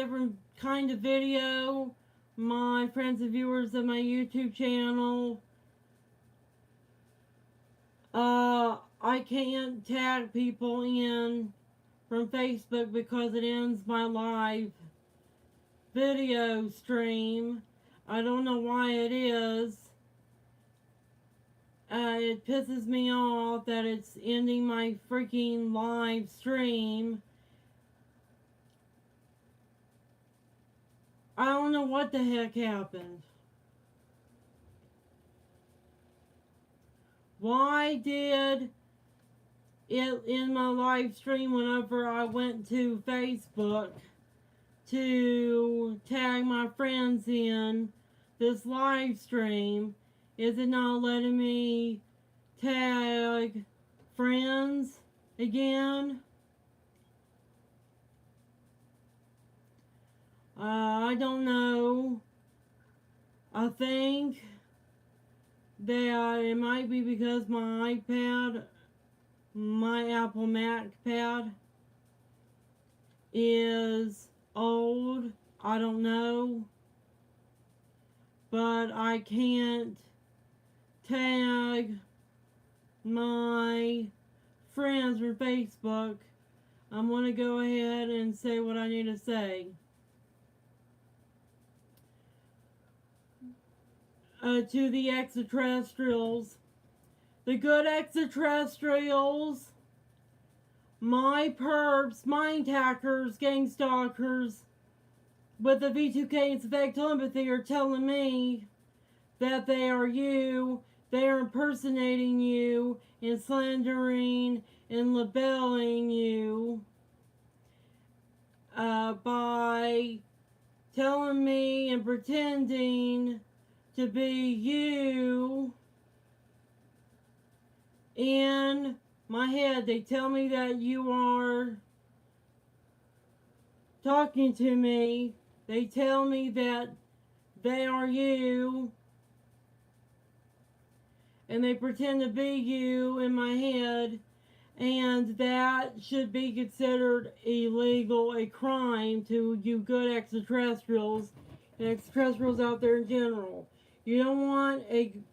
different kind of video. My friends and viewers of my YouTube channel, I can't tag people in from Facebook because it ends my live video stream. I don't know why it is. It pisses me off that it's ending my freaking live stream. I don't know what the heck happened. Why did it end my live stream whenever I went to Facebook to tag my friends in this live stream? Is it not letting me tag friends again? I don't know. I think that it might be because my iPad, my Apple Mac pad, is old. I don't know. But I can't tag my friends from Facebook. I'm going to go ahead and say what I need to say. To the extraterrestrials, the good extraterrestrials, my perps, mind hackers, gang stalkers with the V2K and Effect Telepathy are telling me that they are you, they are impersonating you, and slandering and labeling you by telling me and pretending to be you. In my head, they tell me that you are talking to me. They tell me that they are you, and they pretend to be you in my head, and that should be considered illegal, a crime to you good extraterrestrials and extraterrestrials out there in general. You don't want an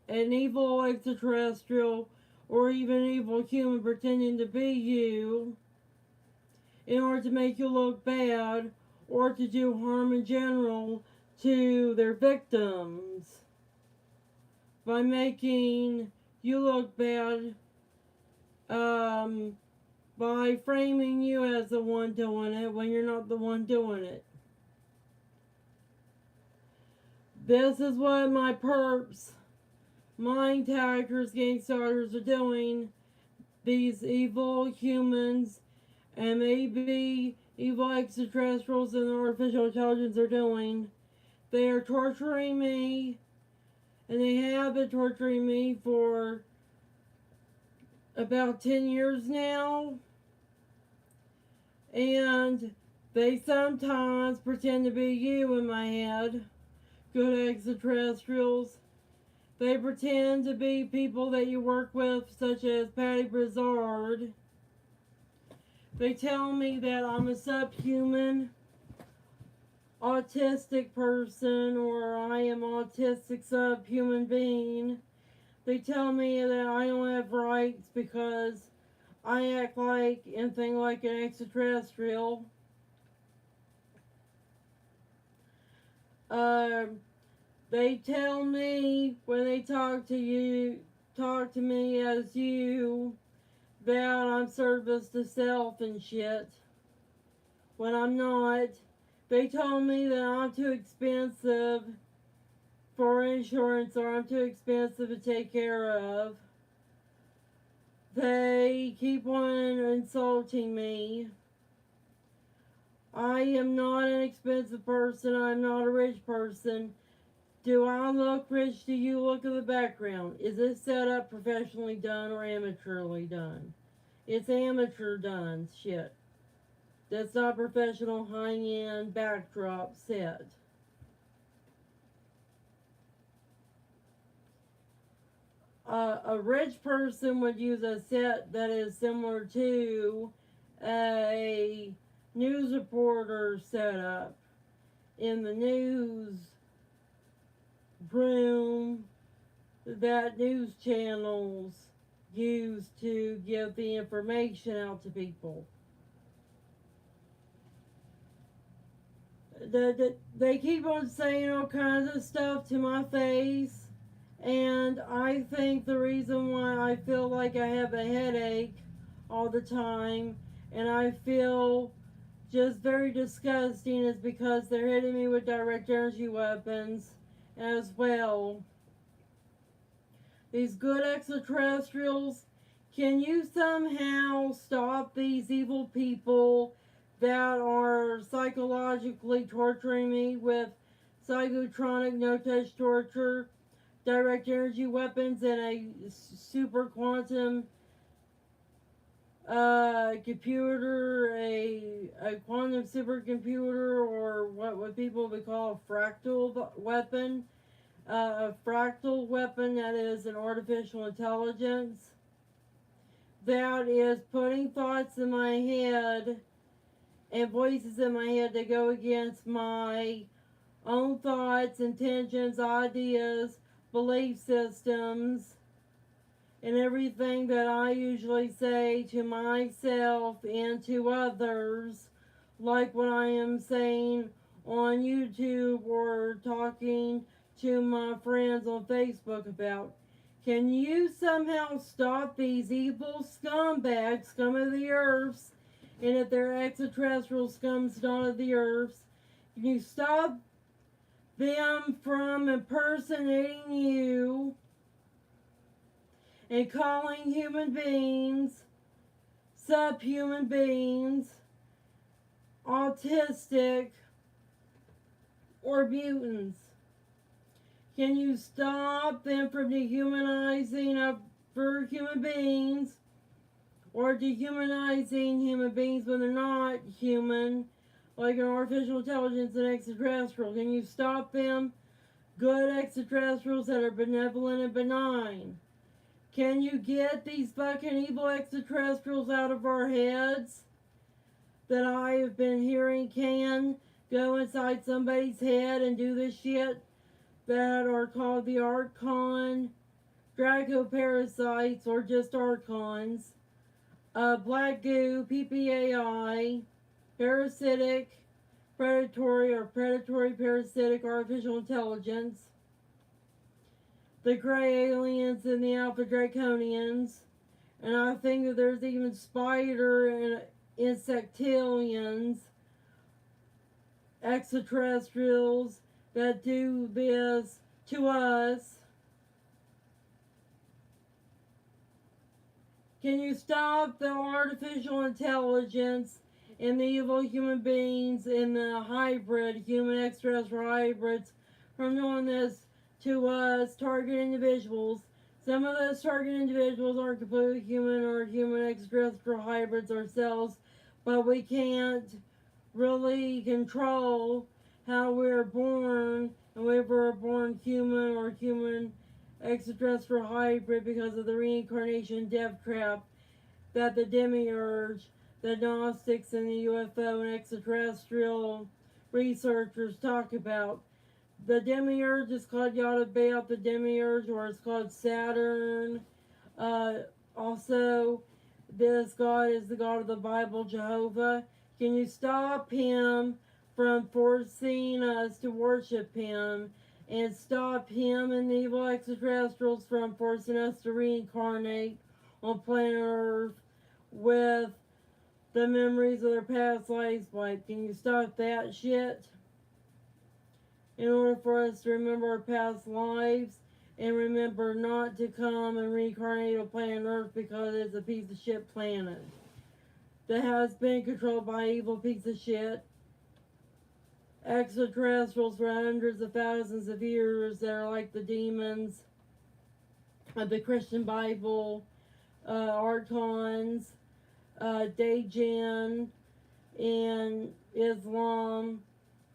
evil extraterrestrial or even an evil human pretending to be you in order to make you look bad or to do harm in general to their victims by making you look bad, by framing you as the one doing it when you're not the one doing it. This is what my perps, mind hackers, gang stalkers are doing. These evil humans and maybe evil extraterrestrials and artificial intelligence are doing. They are torturing me, and they have been torturing me for about 10 years now. And they sometimes pretend to be you in my head. Good extraterrestrials. They pretend to be people that you work with, such as Patty Brizard. They tell me that I'm a subhuman, autistic person, or I am autistic subhuman being. They tell me that I don't have rights because I act like and think like an extraterrestrial. They tell me when they talk to me as you, that I'm service to self and shit. When I'm not. They told me that I'm too expensive for insurance or I'm too expensive to take care of. They keep on insulting me. I am not an expensive person. I'm not a rich person. Do I look rich? Do you look at the background? Is this set up professionally done or amateurly done? It's amateur done shit. That's not professional high-end backdrop set. A rich person would use a set that is similar to a news reporters set up in the news room that news channels use to give the information out to people. They keep on saying all kinds of stuff to my face, and I think the reason why I feel like I have a headache all the time and I feel just very disgusting is because they're hitting me with direct energy weapons as well. These good extraterrestrials, can you somehow stop these evil people that are psychologically torturing me with psychotronic no-touch torture, direct energy weapons, and a super quantum computer, a quantum supercomputer, or what people would call a fractal weapon? A fractal weapon that is an artificial intelligence that is putting thoughts in my head and voices in my head that go against my own thoughts, intentions, ideas, belief systems, and everything that I usually say to myself and to others, like what I am saying on YouTube or talking to my friends on Facebook about. Can you somehow stop these evil scumbags, scum of the earths, and if they're extraterrestrial scums not of the earths, can you stop them from impersonating you and calling human beings, subhuman beings, autistic, or mutants? Can you stop them from dehumanizing other human beings or dehumanizing human beings when they're not human, like an artificial intelligence and extraterrestrial? Can you stop them? Good extraterrestrials that are benevolent and benign. Can you get these fucking evil extraterrestrials out of our heads that I have been hearing can go inside somebody's head and do this shit that are called the Archon, Draco parasites, or just Archons, black goo, PPAI, parasitic, predatory or predatory parasitic artificial intelligence, the gray aliens and the alpha draconians, and I think that there's even spider and insectilians, extraterrestrials that do this to us. Can you stop the artificial intelligence and the evil human beings and the hybrid, human extraterrestrial hybrids from doing this to us, target individuals? Some of those target individuals aren't completely human or human extraterrestrial hybrids ourselves, but we can't really control how we're born and whether we're born human or human extraterrestrial hybrid because of the reincarnation death trap that the demiurge, the Gnostics, and the UFO and extraterrestrial researchers talk about. The demiurge is called Yaldabaoth, the demiurge, or it's called Saturn. Also, this God is the God of the Bible, Jehovah. Can you stop him from forcing us to worship him, and stop him and the evil extraterrestrials from forcing us to reincarnate on planet Earth with the memories of their past lives wiped? Can you stop that shit? In order for us to remember our past lives and remember not to come and reincarnate on planet Earth because it's a piece of shit planet that has been controlled by evil piece of shit extraterrestrials for hundreds of thousands of years that are like the demons of the Christian Bible, Archons, Dajjal, and Islam,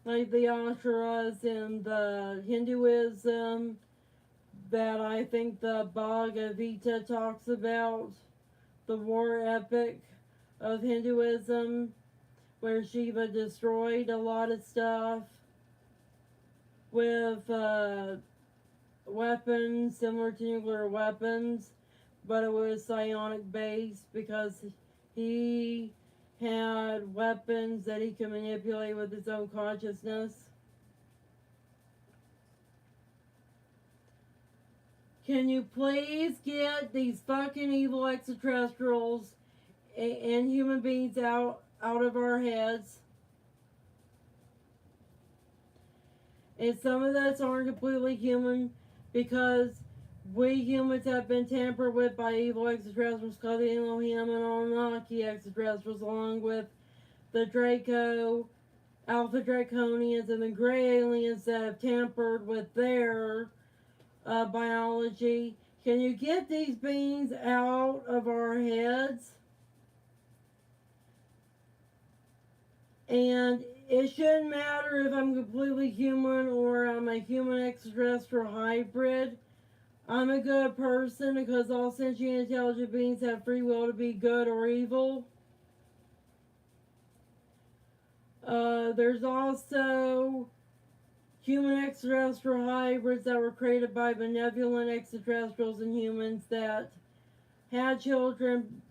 like the Ashuras and the Hinduism that I think the Bhagavad Gita talks about, the war epic of Hinduism, where Shiva destroyed a lot of stuff with weapons similar to nuclear weapons, but it was psionic based because he had weapons that he could manipulate with his own consciousness. Can you please get these fucking evil extraterrestrials and human beings out of our heads? And some of us aren't completely human because we humans have been tampered with by evil extraterrestrials called the Elohim and Anunnaki extraterrestrials, along with the Draco, Alpha Draconians, and the Grey Aliens that have tampered with their biology. Can you get these beings out of our heads? And it shouldn't matter if I'm completely human or I'm a human extraterrestrial hybrid. I'm a good person because all sentient intelligent beings have free will to be good or evil. There's also human extraterrestrial hybrids that were created by benevolent extraterrestrials and humans that had children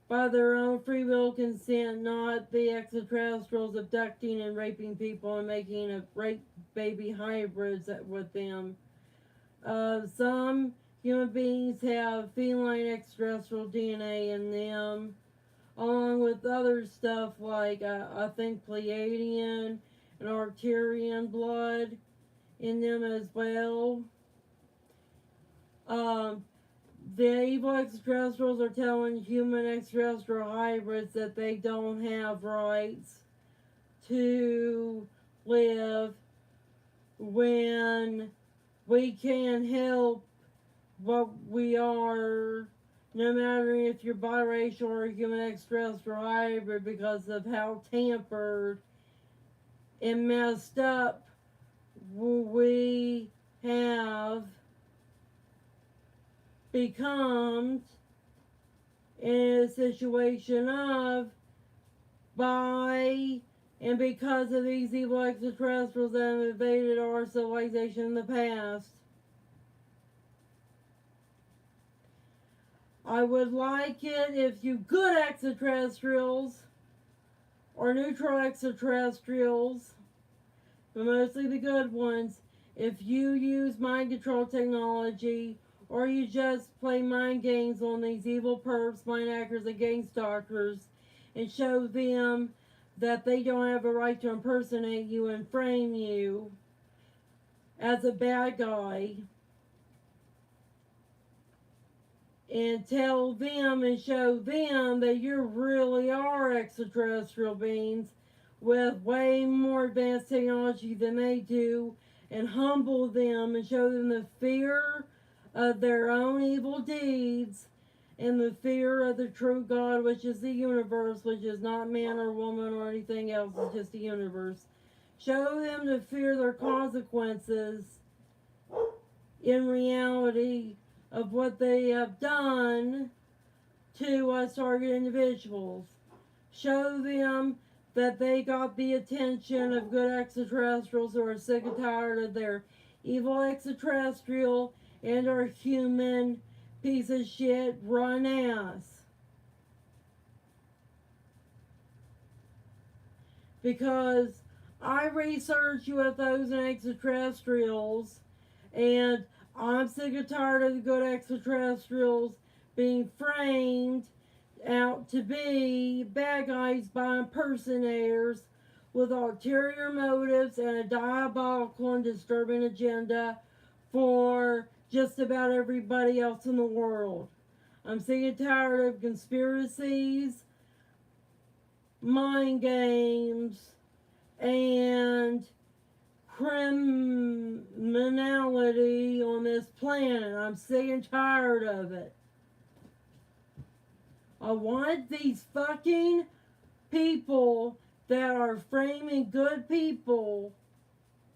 by their own free will consent, not the extraterrestrials abducting and raping people and making a rape baby hybrids with them. Some human beings have feline extraterrestrial DNA in them, along with other stuff like I think Pleiadian and Arcturian blood in them as well. The evil extraterrestrials are telling human extraterrestrial hybrids that they don't have rights to live when we can help what we are, no matter if you're biracial or a human extraterrestrial hybrid, because of how tampered and messed up we have become in a situation of by and because of these evil extraterrestrials that have invaded our civilization in the past. I would like it if you good extraterrestrials or neutral extraterrestrials, but mostly the good ones, if you use mind control technology or you just play mind games on these evil perps, mind hackers, and gang stalkers and show them that they don't have a right to impersonate you and frame you as a bad guy, and tell them and show them that you really are extraterrestrial beings with way more advanced technology than they do, and humble them and show them the fear of their own evil deeds and the fear of the true God, which is the universe, which is not man or woman or anything else, it's just the universe. Show them to fear their consequences in reality of what they have done to us target individuals. Show them that they got the attention of good extraterrestrials who are sick and tired of their evil extraterrestrial and our human piece of shit run ass. Because I research UFOs and extraterrestrials, and I'm sick and tired of the good extraterrestrials being framed out to be bad guys by impersonators with ulterior motives and a diabolical and disturbing agenda for just about everybody else in the world. I'm sick and tired of conspiracies, mind games, and criminality on this planet. I'm sick and tired of it. I want these fucking people that are framing good people,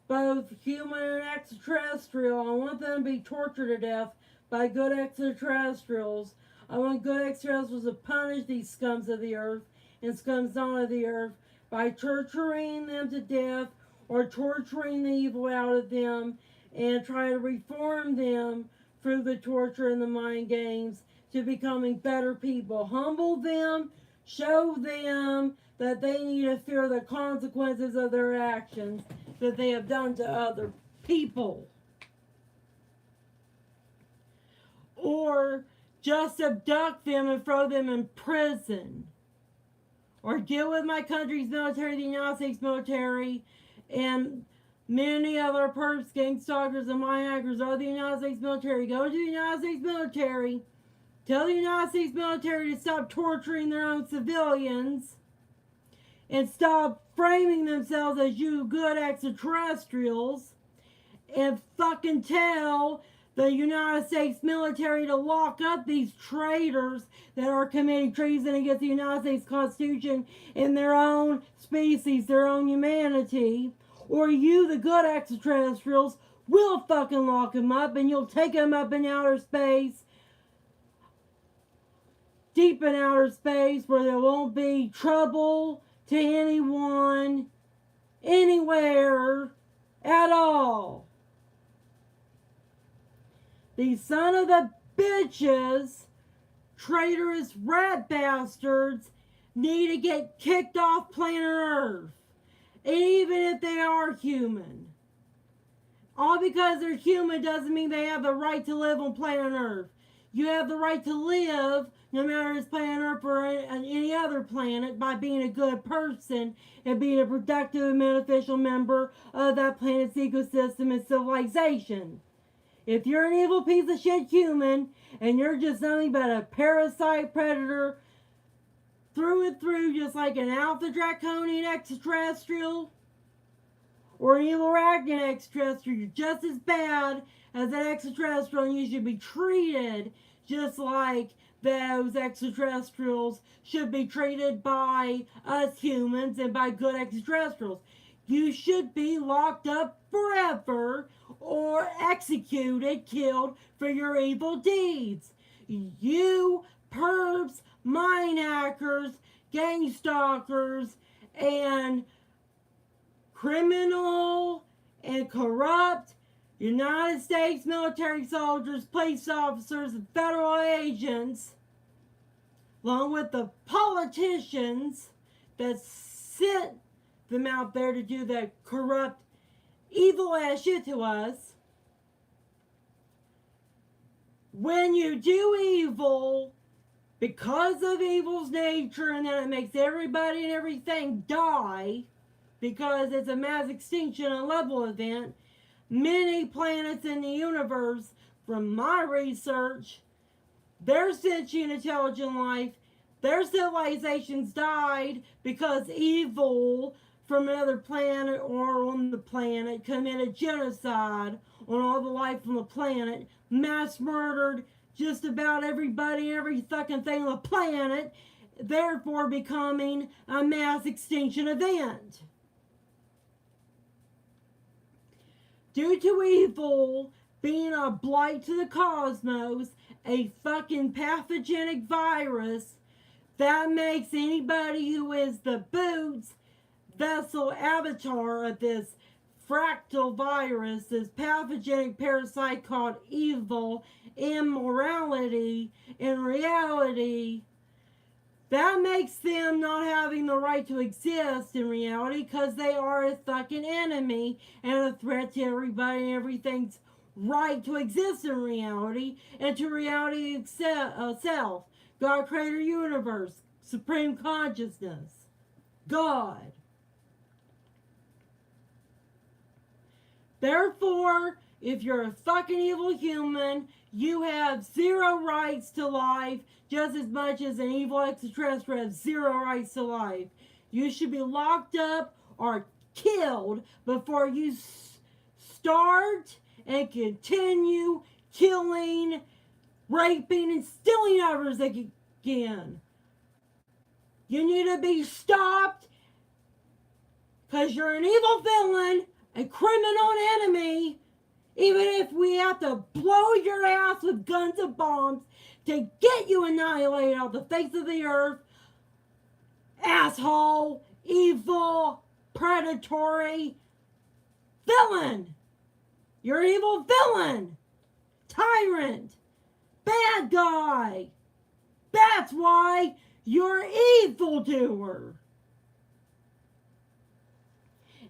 both human and extraterrestrial, I want them to be tortured to death by good extraterrestrials. I want good extraterrestrials to punish these scums of the earth and scums not of the earth by torturing them to death or torturing the evil out of them and try to reform them through the torture and the mind games to becoming better people. Humble them, show them that they need to fear the consequences of their actions that they have done to other people. Or just abduct them and throw them in prison. Or deal with my country's military, the United States military, and many other perps, gang stalkers, and my hackers are the United States military. Go to the United States military. Tell the United States military to stop torturing their own civilians and stop framing themselves as you good extraterrestrials, and fucking tell the United States military to lock up these traitors that are committing treason against the United States Constitution and their own species, their own humanity. Or you, the good extraterrestrials, will fucking lock them up, and you'll take them up in outer space, deep in outer space, where there won't be trouble to anyone, anywhere, at all. These son of the bitches, traitorous rat bastards, need to get kicked off planet Earth, even if they are human. All because they're human doesn't mean they have the right to live on planet Earth. You have the right to live, no matter if it's planet Earth or any other planet, by being a good person and being a productive and beneficial member of that planet's ecosystem and civilization. If you're an evil piece of shit human and you're just nothing but a parasite predator through and through, just like an alpha draconian extraterrestrial or an evil arachnid extraterrestrial, you're just as bad as an extraterrestrial, and you should be treated just like those extraterrestrials should be treated by us humans and by good extraterrestrials. You should be locked up forever or executed, killed for your evil deeds. You perps, mind hackers, gang stalkers, and criminal and corrupt United States military soldiers, police officers, and federal agents, along with the politicians that sit them out there to do that corrupt, evil ass shit to us. When you do evil, because of evil's nature and that it makes everybody and everything die, because it's a mass extinction and level event, many planets in the universe, from my research, their sentient intelligent life, their civilizations died because evil from another planet or on the planet committed genocide on all the life on the planet, mass murdered just about everybody, every fucking thing on the planet, therefore becoming a mass extinction event. Due to evil being a blight to the cosmos, a fucking pathogenic virus that makes anybody who is the boots vessel avatar of this fractal virus, this pathogenic parasite called evil, immorality, in reality, that makes them not having the right to exist in reality, because they are a fucking enemy and a threat to everybody and everything's right to exist in reality and to reality itself. God, creator, universe, supreme consciousness, God. Therefore, if you're a fucking evil human, you have zero rights to life, just as much as an evil extraterrestrial has zero rights to life. You should be locked up or killed before you start and continue killing, raping, and stealing others again. You need to be stopped because you're an evil villain, a criminal and enemy, even if we have to blow your ass with guns and bombs to get you annihilated off the face of the earth, asshole, evil, predatory villain. You're an evil villain, tyrant, bad guy. That's why you're an evildoer.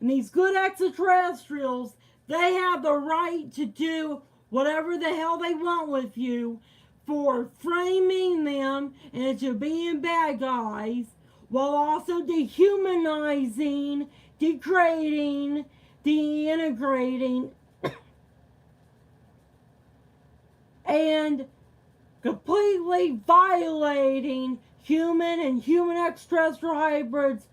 And these good extraterrestrials, they have the right to do whatever the hell they want with you for framing them into being bad guys while also dehumanizing, degrading, deintegrating, and completely violating human and human extraterrestrial hybrids'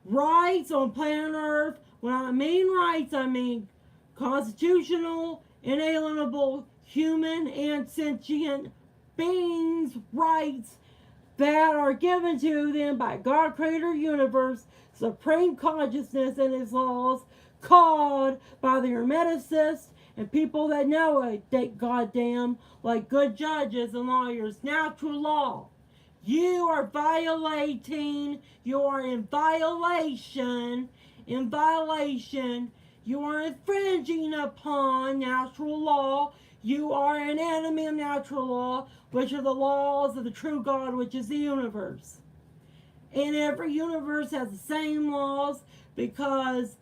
rights on planet Earth. When I mean rights, I mean constitutional, inalienable, human, and sentient beings' rights that are given to them by God, Creator Universe, Supreme Consciousness, and His laws, called by the Hermeticists and people that know it, they goddamn, like good judges and lawyers, natural law. You are violating, you are in violation, you are infringing upon natural law. You are an enemy of natural law, which are the laws of the true God, which is the universe. And every universe has the same laws because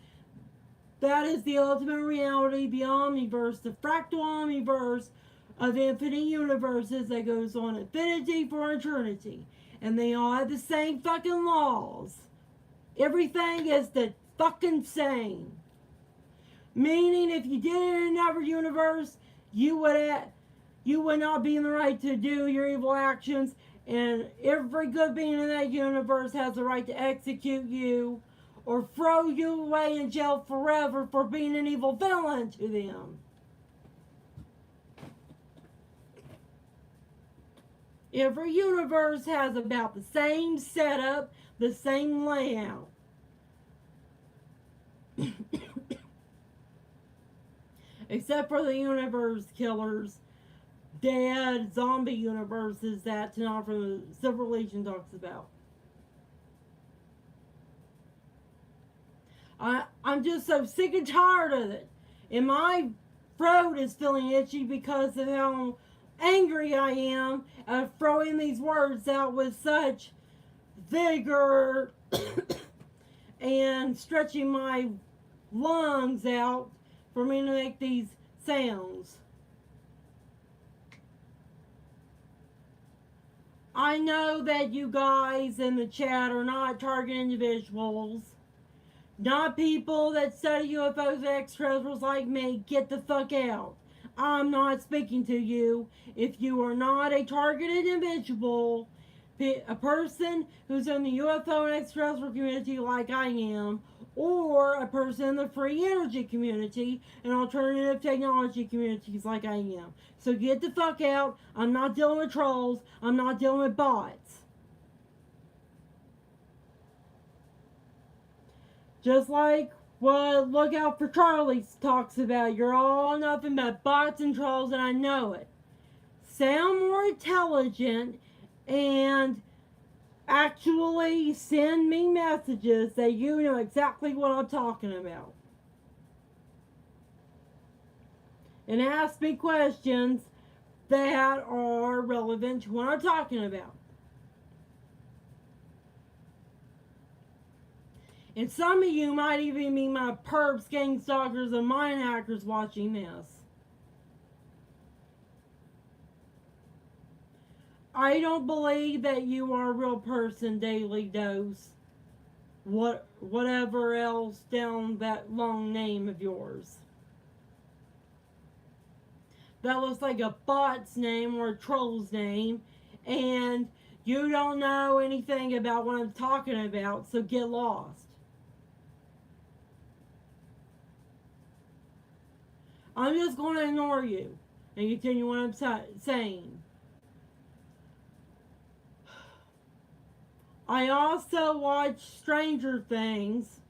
that is the ultimate reality, the omniverse, the fractal omniverse of infinite universes that goes on infinity for eternity. And they all have the same fucking laws. Everything is the fucking same. Meaning if you did it in another universe, you would not be in the right to do your evil actions, and every good being in that universe has the right to execute you or throw you away in jail forever for being an evil villain to them. Every universe has about the same setup, the same layout. Except for the universe killers, dead zombie universes that Tanakh from the Silver Legion talks about. I'm just so sick and tired of it. And my throat is feeling itchy because of how angry I am at throwing these words out with such vigor and stretching my lungs out for me to make these sounds. I know that you guys in the chat are not target individuals, not people that study UFOs and extraterrestrials like me. Get the fuck out. I'm not speaking to you. If you are not a targeted individual, a person who's in the UFO and extraterrestrial community like I am, or a person in the free energy community and alternative technology communities like I am. So get the fuck out. I'm not dealing with trolls. I'm not dealing with bots. Just like what Look Out for Charlie talks about. You're all nothing but bots and trolls, and I know it. Sound more intelligent and actually send me messages that you know exactly what I'm talking about. And ask me questions that are relevant to what I'm talking about. And some of you might even be my perps, gang stalkers, and mind hackers watching this. I don't believe that you are a real person, Daily Dose. Whatever else down that long name of yours. That looks like a bot's name or a troll's name. And you don't know anything about what I'm talking about, so get lost. I'm just going to ignore you and continue what I'm saying. I also watch Stranger Things.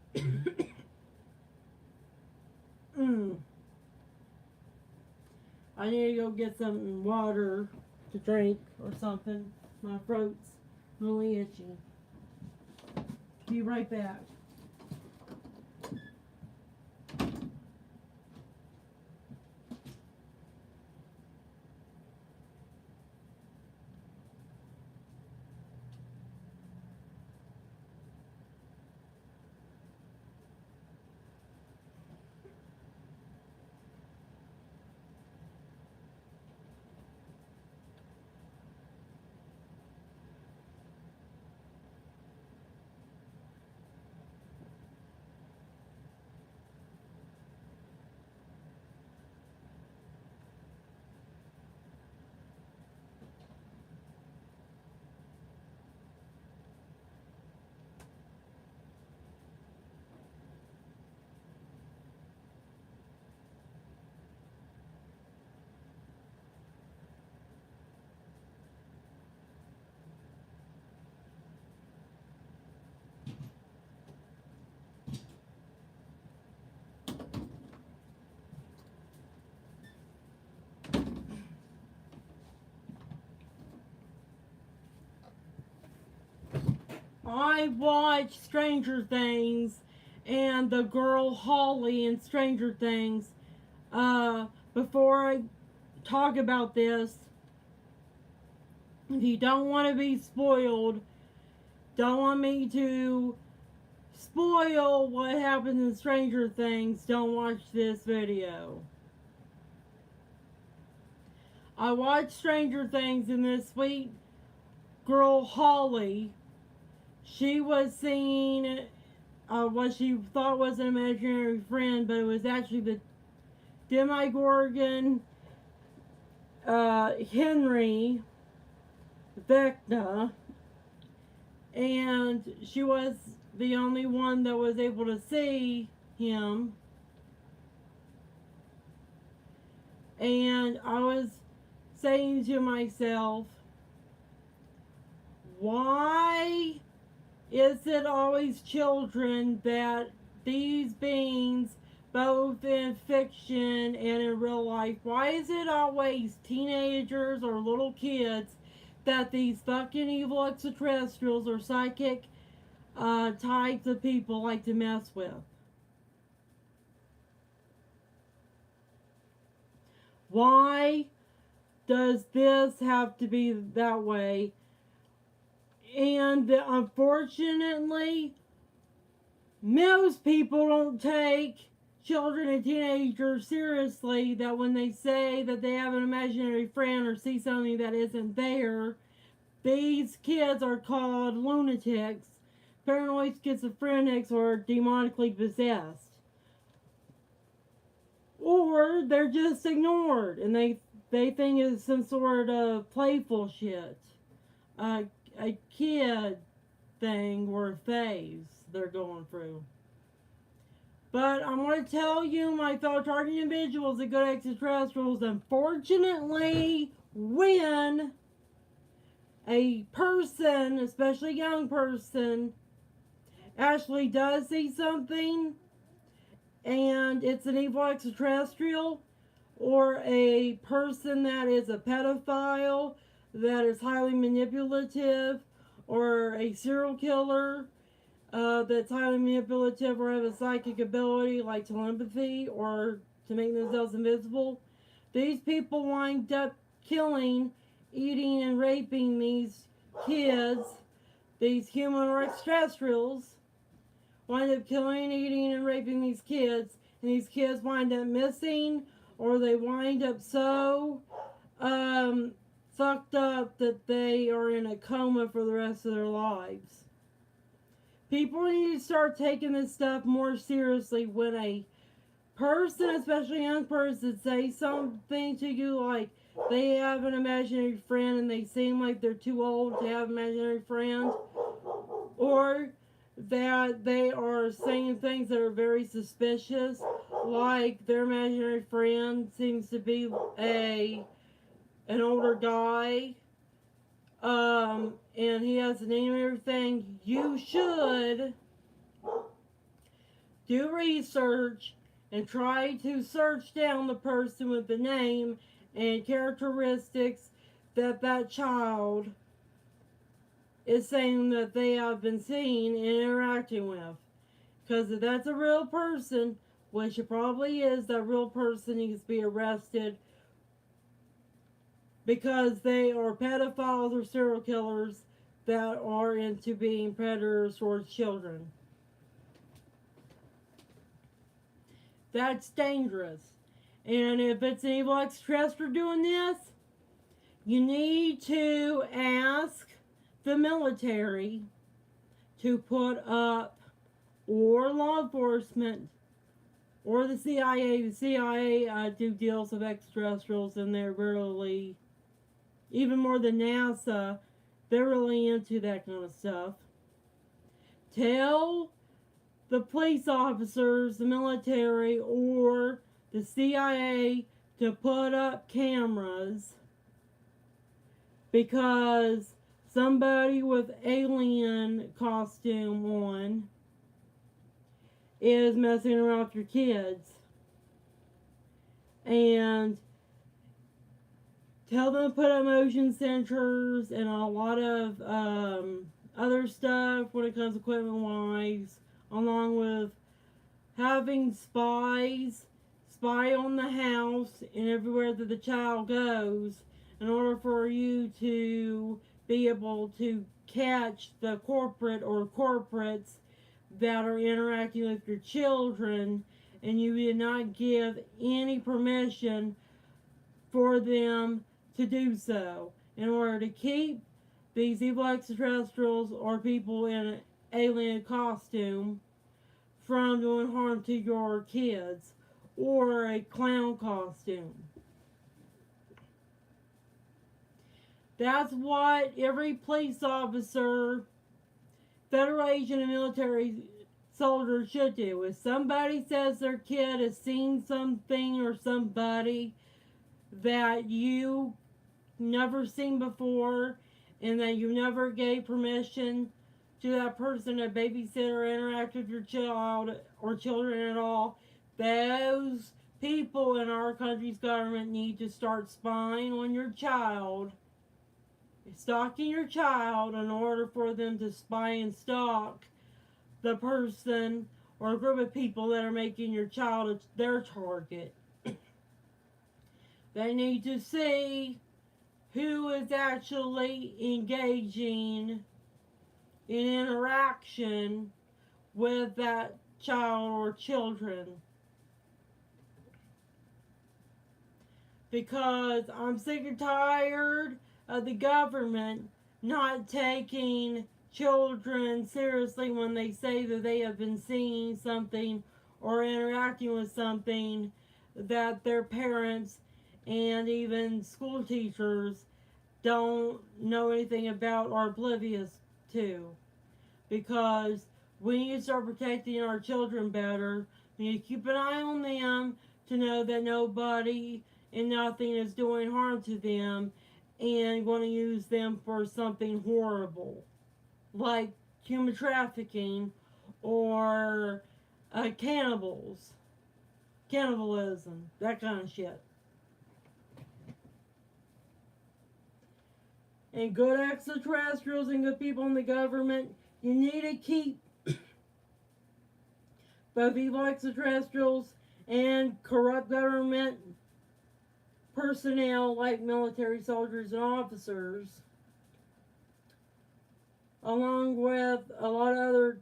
I need to go get some water to drink or something. My throat's really itchy. Be right back. I watched Stranger Things and the girl Holly in Stranger Things. Before I talk about this, if you don't want to be spoiled, don't want me to spoil what happens in Stranger Things, don't watch this video. I watched Stranger Things and this sweet girl Holly, she was seeing what she thought was an imaginary friend, but it was actually the Demogorgon Henry Vecna, and she was the only one that was able to see him. And I was saying to myself, why is it always children that these beings, both in fiction and in real life, why is it always teenagers or little kids that these fucking evil extraterrestrials or psychic types of people like to mess with? Why does this have to be that way? And unfortunately, most people don't take children and teenagers seriously, that when they say that they have an imaginary friend or see something that isn't there, these kids are called lunatics, paranoid schizophrenics, or demonically possessed. Or they're just ignored and they think it's some sort of playful shit. A kid thing or phase they're going through. But I'm going to tell you, my fellow target individuals and good extraterrestrials, unfortunately, when a person, especially a young person, actually does see something and it's an evil extraterrestrial, or a person that is a pedophile, that is highly manipulative, or a serial killer that's highly manipulative or have a psychic ability like telepathy or to make themselves invisible, these people wind up killing, eating, and raping these kids, these human or extraterrestrials, wind up killing, eating, and raping these kids, and these kids wind up missing, or they wind up so fucked up that they are in a coma for the rest of their lives. People need to start taking this stuff more seriously. When a person, especially a young person, say something to you like they have an imaginary friend and they seem like they're too old to have an imaginary friend, or that they are saying things that are very suspicious, like their imaginary friend seems to be an older guy, and he has a name and everything, you should do research and try to search down the person with the name and characteristics that that child is saying that they have been seen and interacting with. Because if that's a real person, which it probably is, that real person needs to be arrested because they are pedophiles or serial killers that are into being predators towards children. That's dangerous. And if it's an evil extraterrestrial doing this, you need to ask the military to put up, or law enforcement, or the CIA. The CIA do deals with extraterrestrials, and they're really, even more than NASA, they're really into that kind of stuff. Tell the police officers, the military, or the CIA to put up cameras because somebody with alien costume on is messing around with your kids. And tell them to put up motion sensors and a lot of other stuff when it comes to equipment wise, along with having spies spy on the house and everywhere that the child goes in order for you to be able to catch the corporate or corporates that are interacting with your children, and you did not give any permission for them to do so in order to keep these evil extraterrestrials or people in an alien costume from doing harm to your kids, or a clown costume. That's what every police officer, federal agent, and military soldier should do. If somebody says their kid has seen something or somebody that you never seen before and that you never gave permission to that person to babysit or interact with your child or children at all, those people in our country's government need to start spying on your child, stalking your child, in order for them to spy and stalk the person or group of people that are making your child their target. They need to see who is actually engaging in interaction with that child or children. Because I'm sick and tired of the government not taking children seriously when they say that they have been seeing something or interacting with something that their parents and even school teachers don't know anything about or are oblivious to. Because we need to start protecting our children better. We need to keep an eye on them to know that nobody and nothing is doing harm to them and going to use them for something horrible, like human trafficking or cannibalism, that kind of shit. And good extraterrestrials and good people in the government, you need to keep both evil extraterrestrials and corrupt government personnel like military soldiers and officers, along with a lot of other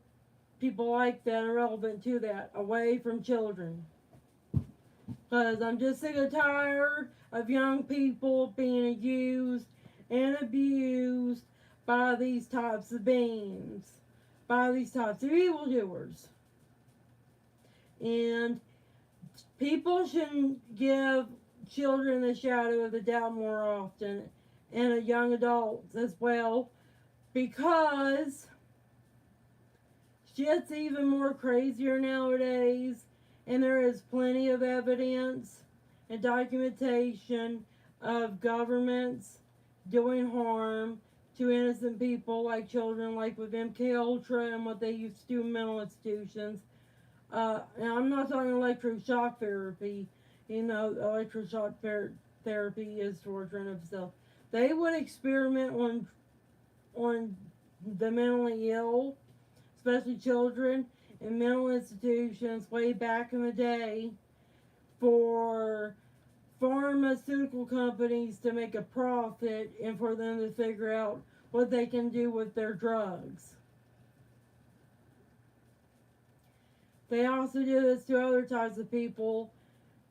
people like that are relevant to that, away from children. Because I'm just sick and tired of young people being used and abused by these types of beings, by these types of evildoers. And people shouldn't give children the shadow of the doubt more often, and young adults as well, because shit's even more crazier nowadays, and there is plenty of evidence and documentation of governments doing harm to innocent people like children, like with MK Ultra and what they used to do in mental institutions. Now I'm not talking electroshock therapy. You know, electroshock therapy is torture in itself. They would experiment on the mentally ill, especially children, in mental institutions way back in the day for pharmaceutical companies to make a profit and for them to figure out what they can do with their drugs. They also do this to other types of people,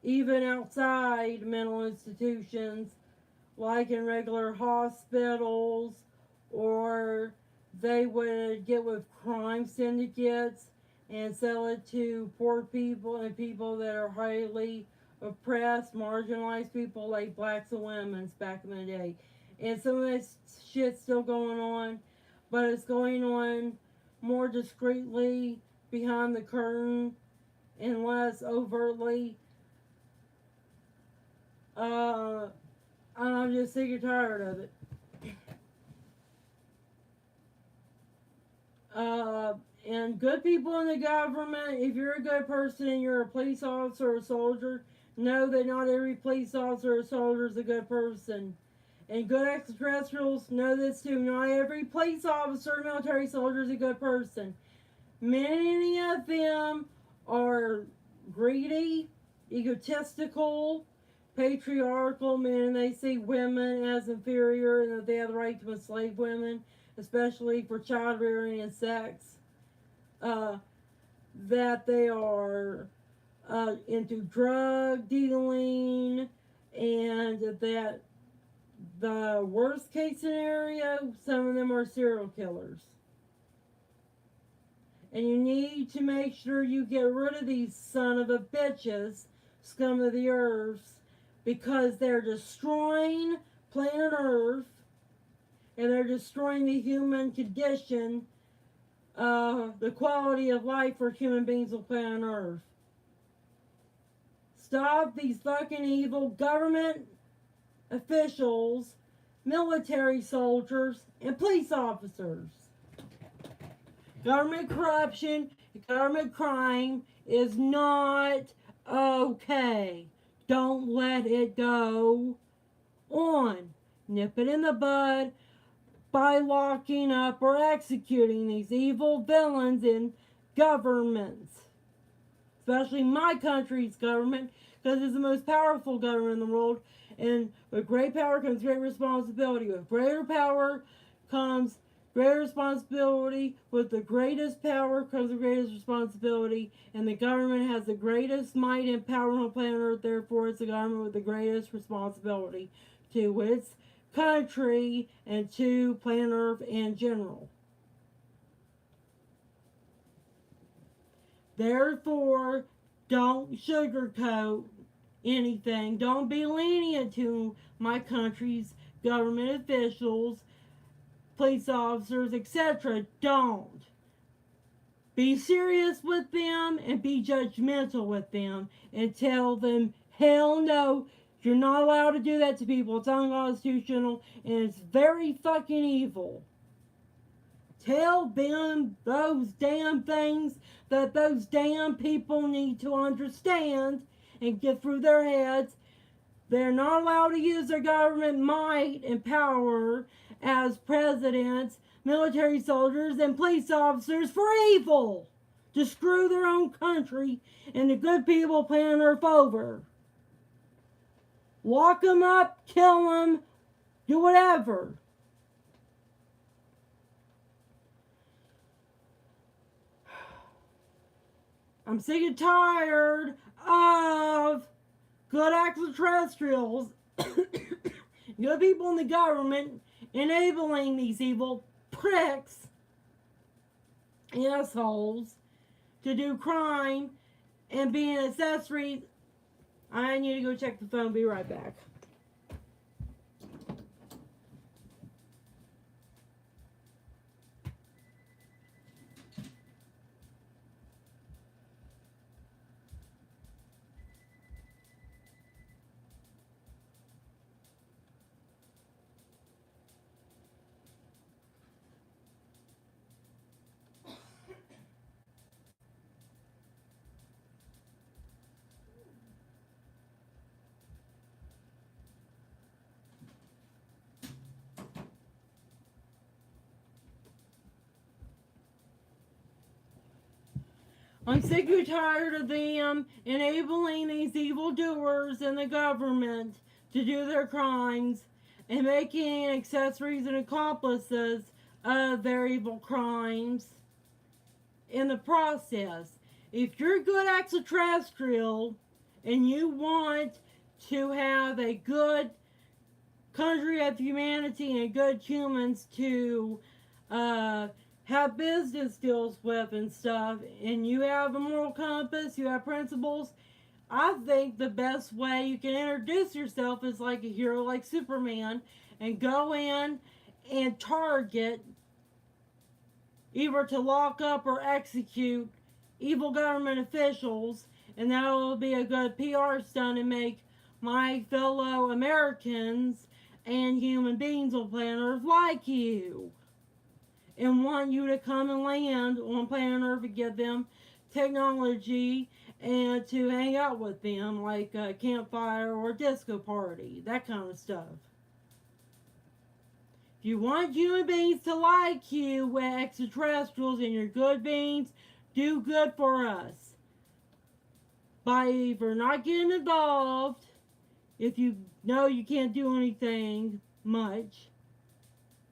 even outside mental institutions, like in regular hospitals, or they would get with crime syndicates and sell it to poor people and people that are highly oppressed, marginalized people like blacks and women back in the day. And some of this shit's still going on, but it's going on more discreetly behind the curtain and less overtly. I'm just sick and tired of it. And good people in the government, if you're a good person and you're a police officer or a soldier, know that not every police officer or soldier is a good person. And good extraterrestrials know this too. Not every police officer, military soldier is a good person. Many of them are greedy, egotistical, patriarchal, meaning they see women as inferior and that they have the right to enslave women, especially for child rearing and sex. That they are into drug dealing, and that the worst case scenario, some of them are serial killers. And you need to make sure you get rid of these son of a bitches, scum of the earth, because they're destroying planet Earth and they're destroying the human condition, the quality of life for human beings on planet Earth. Stop these fucking evil government officials, military soldiers, and police officers. Government corruption, government crime is not okay. Don't let it go on. Nip it in the bud by locking up or executing these evil villains in governments. Especially my country's government, because it's the most powerful government in the world. And with great power comes great responsibility. With greater power comes greater responsibility. With the greatest power comes the greatest responsibility. And the government has the greatest might and power on planet Earth. Therefore, it's the government with the greatest responsibility to its country and to planet Earth in general. Therefore, don't sugarcoat anything. Don't be lenient to my country's government officials, police officers, etc. Don't. Be serious with them and be judgmental with them and tell them, hell no, you're not allowed to do that to people. It's unconstitutional and it's very fucking evil. Tell them those damn things that those damn people need to understand and get through their heads. They're not allowed to use their government might and power as presidents, military soldiers, and police officers for evil, to screw their own country and the good people planet Earth over. Lock them up, kill them, do whatever. I'm sick and tired of good extraterrestrials, good people in the government, enabling these evil pricks, assholes, to do crime and be an accessory. I need to go check the phone. Be right back. I'm sick and tired of them enabling these evildoers in the government to do their crimes and making accessories and accomplices of their evil crimes in the process. If you're a good extraterrestrial and you want to have a good country of humanity and good humans to have business deals with and stuff, and you have a moral compass, you have principles, I think the best way you can introduce yourself is like a hero like Superman and go in and target either to lock up or execute evil government officials, and that will be a good PR stunt and make my fellow Americans and human beings on planet Earth like you and want you to come and land on planet Earth and give them technology and to hang out with them, like a campfire or a disco party, that kind of stuff. If you want human beings to like you with extraterrestrials and your good beings, do good for us by either not getting involved if you know you can't do anything much,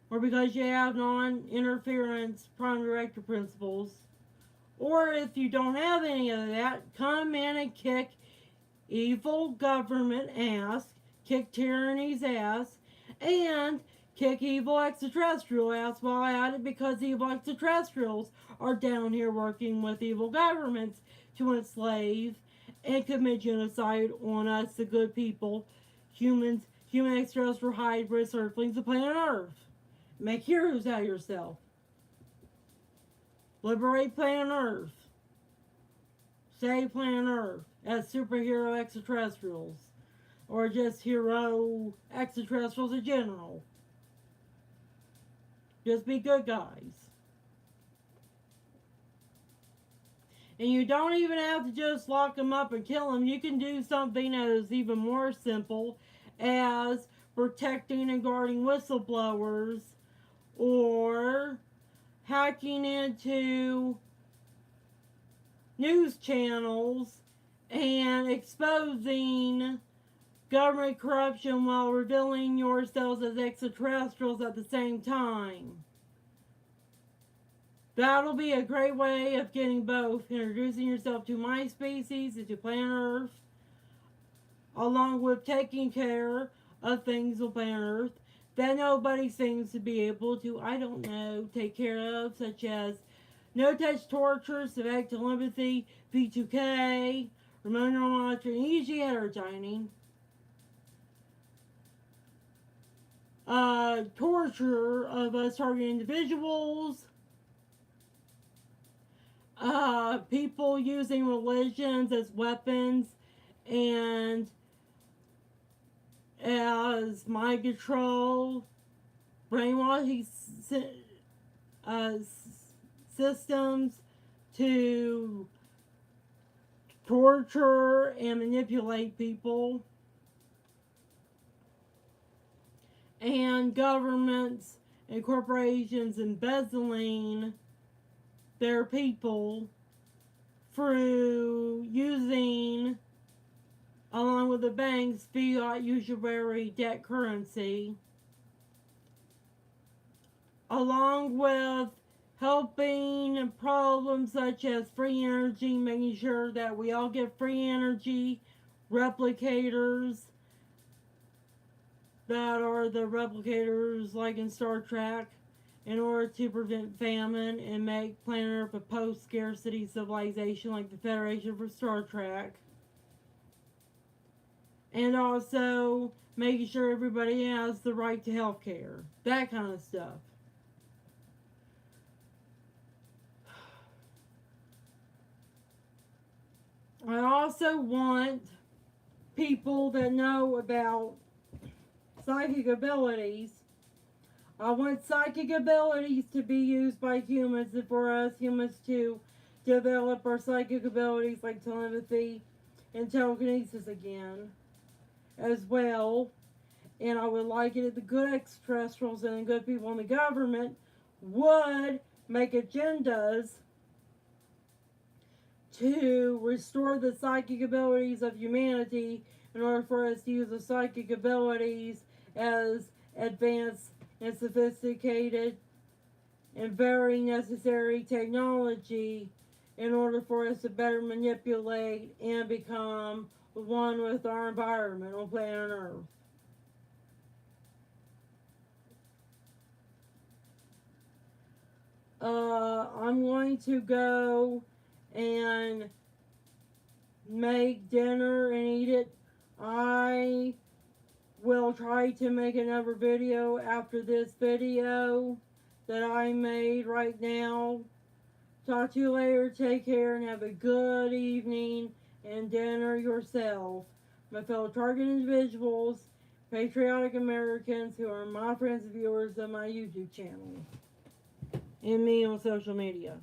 or because you have non-interference prime directive principles, or if you don't have any of that, come in and kick evil government ass, kick tyranny's ass, and kick evil extraterrestrial ass while at it, because evil extraterrestrials are down here working with evil governments to enslave and commit genocide on us, the good people, humans, human extraterrestrial hybrids, earthlings of planet Earth. Make heroes out of yourself. Liberate planet Earth. Save planet Earth as superhero extraterrestrials. Or just hero extraterrestrials in general. Just be good guys. And you don't even have to just lock them up and kill them. You can do something that is even more simple as protecting and guarding whistleblowers, or hacking into news channels and exposing government corruption while revealing yourselves as extraterrestrials at the same time. That'll be a great way of getting both, introducing yourself to my species and to planet Earth, along with taking care of things on planet Earth that nobody seems to be able to, I don't know, take care of, such as no-touch torture, civic telepathy, V2K, remote neural monitoring, EEG heterodyning, torture of us targeting individuals, people using religions as weapons and as mind control, brainwashing systems to torture and manipulate people, and governments and corporations embezzling their people through using, along with the banks, fiat usury debt currency, along with helping problems such as free energy, making sure that we all get free energy, replicators that are the replicators like in Star Trek, in order to prevent famine and make planet Earth a post-scarcity civilization like the Federation for Star Trek. And also making sure everybody has the right to health care. That kind of stuff. I also want people that know about psychic abilities. I want psychic abilities to be used by humans, and for us humans to develop our psychic abilities like telepathy and telekinesis again as well. And I would like it if the good extraterrestrials and the good people in the government would make agendas to restore the psychic abilities of humanity in order for us to use the psychic abilities as advanced and sophisticated and very necessary technology in order for us to better manipulate and become one with our environment on planet Earth. I'm going to go and make dinner and eat it. I will try to make another video after this video that I made right now. Talk to you later. Take care and have a good evening and dinner yourself. My fellow target individuals, patriotic Americans who are my friends and viewers of my YouTube channel and me on social media.